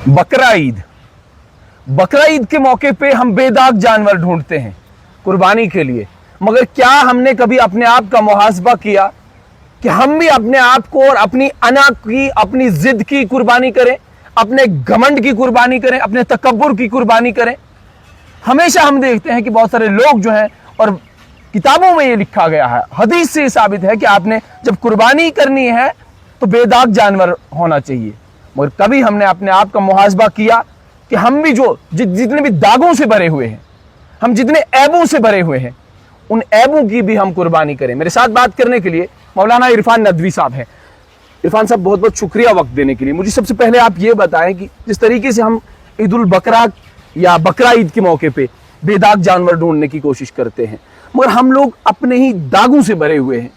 बकरा ईद। बकरा ईद के मौके पे हम बेदाग जानवर ढूंढते हैं कुर्बानी के लिए, मगर क्या हमने कभी अपने आप का मुहासबा किया कि हम भी अपने आप को और अपनी अना की, अपनी जिद की कुर्बानी करें, अपने घमंड की कुर्बानी करें, अपने तकब्बुर की कुर्बानी करें। हमेशा हम देखते हैं कि बहुत सारे लोग जो हैं, और किताबों में ये लिखा गया है, हदीस से साबित है कि आपने जब कुर्बानी करनी है तो बेदाग जानवर होना चाहिए, मगर कभी हमने अपने आप का मुहासबा किया कि हम भी जितने भी दागों से भरे हुए हैं, हम जितने ऐबों से भरे हुए हैं, उन ऐबों की भी हम कुर्बानी करें। मेरे साथ बात करने के लिए मौलाना इरफान नदवी साहब हैं। इरफान साहब, बहुत बहुत शुक्रिया वक्त देने के लिए। मुझे सबसे पहले आप ये बताएं कि जिस तरीके से हम ईद उल बकरा या बकरा ईद के मौके पे बेदाग जानवर ढूंढने की कोशिश करते हैं, मगर हम लोग अपने ही दागों से भरे हुए हैं,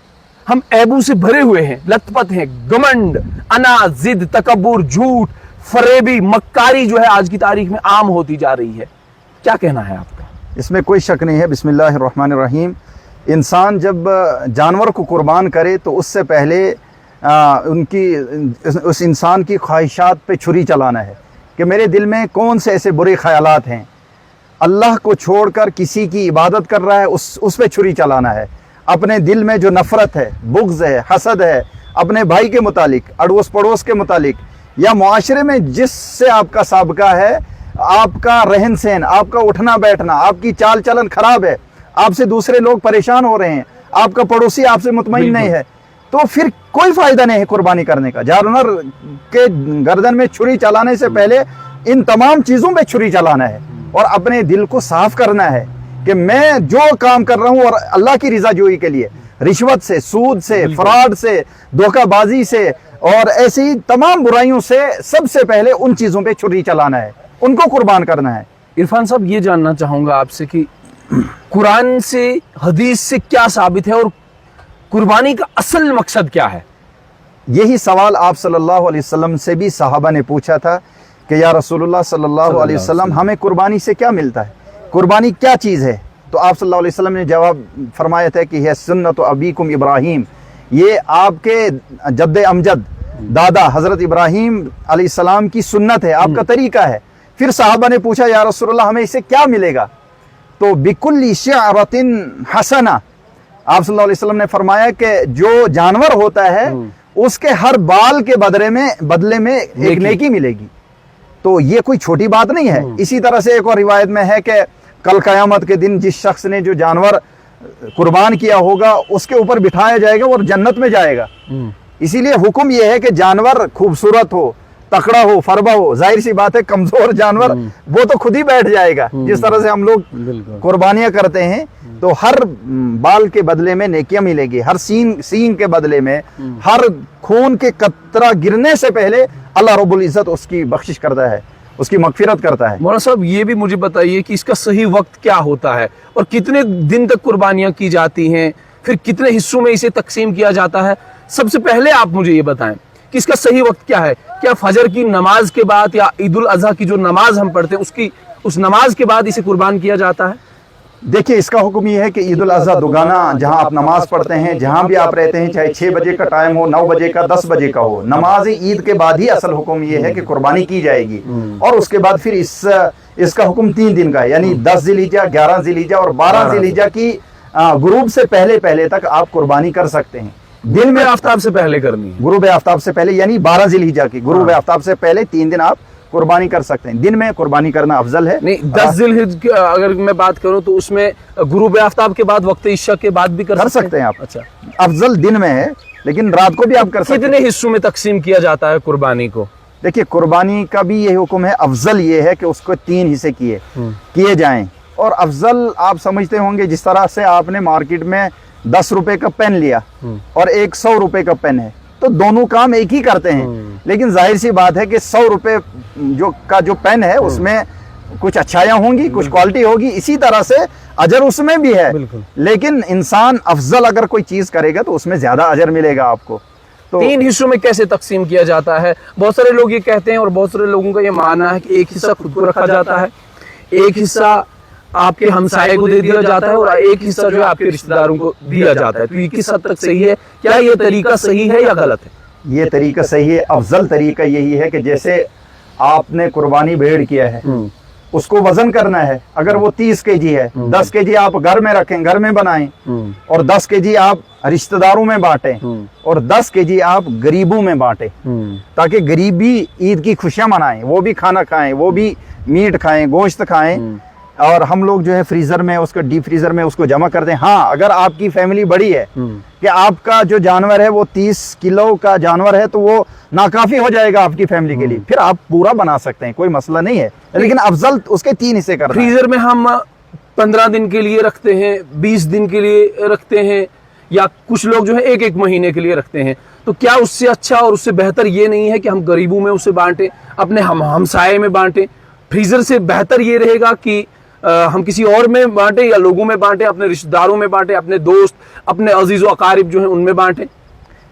हम ऐबों से भरे हुए हैं, लथपथ हैं। घमंड, अना, जिद, तकब्बुर, झूठ, फरेबी, मक्कारी जो है आज की तारीख में आम होती जा रही है। क्या कहना है आपका? इसमें कोई शक नहीं है। बिस्मिल्लाहिर्रहमानिर्रहीम। इंसान जब जानवर को कुर्बान करे तो उससे पहले उस इंसान की ख्वाहिशात पे छुरी चलाना है कि मेरे दिल में कौन से ऐसे बुरे ख्यालात हैं। अल्लाह को छोड़कर किसी की इबादत कर रहा है, उस पे छुरी चलाना है। अपने दिल में जो नफ़रत है, बुग़्ज़ है, हसद है, अपने भाई के मुतालिक, अड़ोस पड़ोस के मुतालिक, या मुआशरे में जिससे आपका साबका है, आपका रहन सहन, आपका उठना बैठना, आपकी चाल चलन खराब है, आपसे दूसरे लोग परेशान हो रहे हैं, आपका पड़ोसी आपसे मुतमईन नहीं है, तो फिर कोई फ़ायदा नहीं है कुर्बानी करने का। जानवर के गर्दन में छुरी चलाने से पहले इन तमाम चीज़ों पे छुरी चलाना है और अपने दिल को साफ करना है कि मैं जो काम कर रहा हूँ और अल्लाह की रज़ा जोई के लिए, रिश्वत से, सूद से, फ्रॉड से, धोखाबाजी से और ऐसी ही तमाम बुराइयों से सबसे पहले उन चीज़ों पे छुरी चलाना है, उनको कुर्बान करना है। इरफान साहब, ये जानना चाहूँगा आपसे कि कुरान से, हदीस से क्या साबित है और कुर्बानी का असल मकसद क्या है? यही सवाल आप सल्लल्लाहु अलैहि वसल्लम से भी सहाबा ने पूछा था कि या रसूलुल्लाह सल्लल्लाहु अलैहि वसल्लम, हमें कुर्बानी से क्या मिलता है, कुर्बानी क्या चीज़ है? तो आप सल्लल्लाहु अलैहि वसल्लम ने जवाब फरमाया था कि है सुन्नत अबीकुम इब्राहीम, ये आपके जद्द अमजद दादा हज़रत इब्राहीम अलैहिस्सलाम की सुन्नत है, आपका तरीका है। फिर सहाबा ने पूछा या रसूलुल्लाह, हमें इससे क्या मिलेगा? तो बिकुल्ली शअरतिन हसना, आप सल्लल्लाहु अलैहि वसल्लम ने फरमाया कि जो जानवर होता है उसके हर बाल के बदले में एक नेकी मिलेगी। तो ये कोई छोटी बात नहीं है। इसी तरह से एक और रिवायत में है कि कल क़यामत के दिन जिस शख्स ने जो जानवर कुर्बान किया होगा उसके ऊपर बिठाया जाएगा और जन्नत में जाएगा। इसीलिए हुक्म यह है कि जानवर खूबसूरत हो, तकड़ा हो, फरबा हो। जाहिर सी बात है कमजोर जानवर वो तो खुद ही बैठ जाएगा। जिस तरह से हम लोग कुर्बानियां करते हैं तो हर बाल के बदले में नेकियां मिलेगी, हर सींग के बदले में, हर खून के कतरा गिरने से पहले अल्लाह रब्बुल इज़्ज़त उसकी बख्शिश करता है, उसकी मगफिरत करता है। मौलाना साहब, ये भी मुझे बताइए कि इसका सही वक्त क्या होता है और कितने दिन तक कुर्बानियां की जाती हैं, फिर कितने हिस्सों में इसे तकसीम किया जाता है? सबसे पहले आप मुझे ये बताएं कि इसका सही वक्त क्या है। क्या फजर की नमाज के बाद या ईद उल अज़हा की जो नमाज हम पढ़ते हैं उस नमाज के बाद इसे कुर्बान किया जाता है? देखिए, इसका हुक्म ये है कि ईद उल अज़हा दुगाना जहां आप नमाज पढ़ते हैं, जहां भी आप रहते हैं, चाहे 6 बजे का टाइम हो, 9 बजे का, 10 बजे का हो, नमाज ईद के बाद ही असल हुक्म ये है कि कुर्बानी की जाएगी। और उसके बाद फिर इसका हुक्म 3 दिन का है, यानी 10 ज़िलहिज्जा, 11 ज़िलहिज्जा और 12 ज़िलहिज्जा की गुरूब से पहले तक आप कुर्बानी कर सकते हैं। दिन में आफ्ताब से पहले करनी है, गुरूब आफ्ताब से पहले, यानी 12 ज़िलहिज्जा की गुरूब आफ्ताब से पहले 3 दिन आप कुर्बानी कर सकते हैं। दिन में कुर्बानी करना अफजल है। नहीं, 10 ज़िलहिज्जा अगर मैं बात करूं तो उसमें गुरूब आफ्ताब के बाद, वक्त इशा के बाद भी कर सकते हैं आप। अच्छा, अफजल दिन में है, लेकिन रात को भी आप कर सकते हैं। कितने हिस्सों में तकसीम किया जाता है कुर्बानी को? देखिए, कुर्बानी का भी यही हुक्म है, अफजल ये है कि उसको 3 हिस्से किए जाएं। और अफजल आप समझते होंगे, जिस तरह से आपने मार्केट में 10 रुपए का पेन लिया और एक 100 रुपए का पेन है, तो दोनों काम एक ही करते हैं। लेकिन जाहिर सी बात है कि 100 रुपए जो पेन है उसमें कुछ अच्छाइयाँ होंगी, कुछ क्वालिटी होगी, इसी तरह से अजर उसमें भी है। लेकिन इंसान अफजल अगर कोई चीज करेगा तो उसमें ज्यादा अजर मिलेगा आपको। तो 3 हिस्सों में कैसे तकसीम किया जाता है? बहुत सारे लोग ये कहते हैं और बहुत सारे लोगों का ये मानना है कि एक हिस्सा खुद को रखा जाता है, एक हिस्सा आपके हमसाये को दे दिया जाता है और एक हिस्सा जो है आपके रिश्तेदारों को दिया जाता है। तो ये किस हद तक सही है? क्या ये तरीका सही है या गलत है? ये तरीका सही है। अफजल तरीका यही है कि जैसे आपने कुर्बानी भेड़ किया है, उसको वजन करना है। अगर वो 30 केजी है, 10 केजी आप घर में रखें, घर में बनाएं, और 10 केजी आप रिश्तेदारों में बांटें, और 10 केजी आप गरीबों में बांटें, ताकि गरीबी ईद की खुशियां मनाएं, वो भी खाना खाएं, वो भी मीट खाएं, गोश्त खाएं। और हम लोग जो है फ्रीजर में, उसको डीप फ्रीजर में उसको जमा कर दें। हाँ, अगर आपकी फैमिली बड़ी है कि आपका जो जानवर है वो 30 किलो का जानवर है, तो वो नाकाफी हो जाएगा आपकी फैमिली के लिए, फिर आप पूरा बना सकते हैं, कोई मसला नहीं है, लेकिन अफजल उसके 3 हिस्से करना है। फ्रीजर में हम 15 दिन के लिए रखते हैं, 20 दिन के लिए रखते हैं, या कुछ लोग जो है 1-1 महीने के लिए रखते हैं। तो क्या उससे अच्छा और उससे बेहतर ये नहीं है कि हम गरीबों में उसे बांटें, अपने हमसाये में बांटें? फ्रीजर से बेहतर ये रहेगा कि हम किसी और में बांटें, या लोगों में बांटें, अपने रिश्तेदारों में बांटें, अपने दोस्त, अपने अजीज व अकारिब जो हैं उनमें बांटें।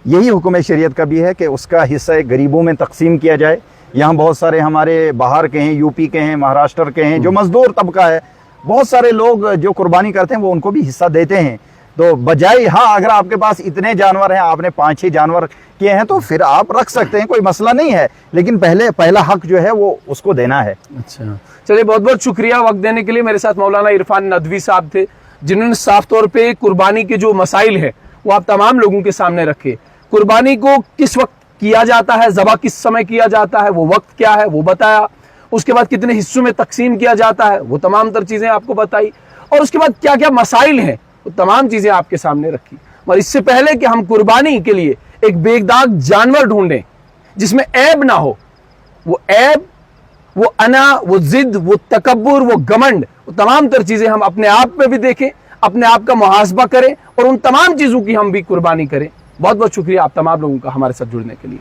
यही हुक्म शरीयत का भी है कि उसका हिस्सा गरीबों में तकसीम किया जाए। यहाँ बहुत सारे हमारे बाहर के हैं, यूपी के हैं, महाराष्ट्र के हैं, जो मजदूर तबका है, बहुत सारे लोग जो कुर्बानी करते हैं वो उनको भी हिस्सा देते हैं। तो बजाय, हाँ, अगर आपके पास इतने जानवर हैं, आपने 5-6 जानवर किए हैं, तो फिर आप रख सकते हैं, कोई मसला नहीं है, लेकिन पहला हक जो है वो उसको देना है। अच्छा, चलिए, बहुत बहुत शुक्रिया वक्त देने के लिए। मेरे साथ मौलाना इरफान नदवी साहब थे, जिन्होंने साफ तौर पे कुर्बानी के जो मसाइल है वो आप तमाम लोगों के सामने रखे। कुर्बानी को किस वक्त किया जाता है, ज़बह किस समय किया जाता है, वो वक्त क्या है वो बताया। उसके बाद कितने हिस्सों में तकसीम किया जाता है, वो तमाम तर चीज़ें आपको बताई। और उसके बाद क्या क्या मसाइल हैं, वो तमाम चीज़ें आपके सामने रखी। और इससे पहले कि हम कुर्बानी के लिए एक बेदाग जानवर ढूंढें जिसमें ऐब ना हो, वो ऐब, वो अना, वो जिद, वो तकब्बुर, वो घमंड, वो तमाम तर चीज़ें हम अपने आप में भी देखें, अपने आप का मुहासबा करें, और उन तमाम चीज़ों की हम भी कुर्बानी करें। बहुत बहुत शुक्रिया आप तमाम लोगों का हमारे साथ जुड़ने के लिए।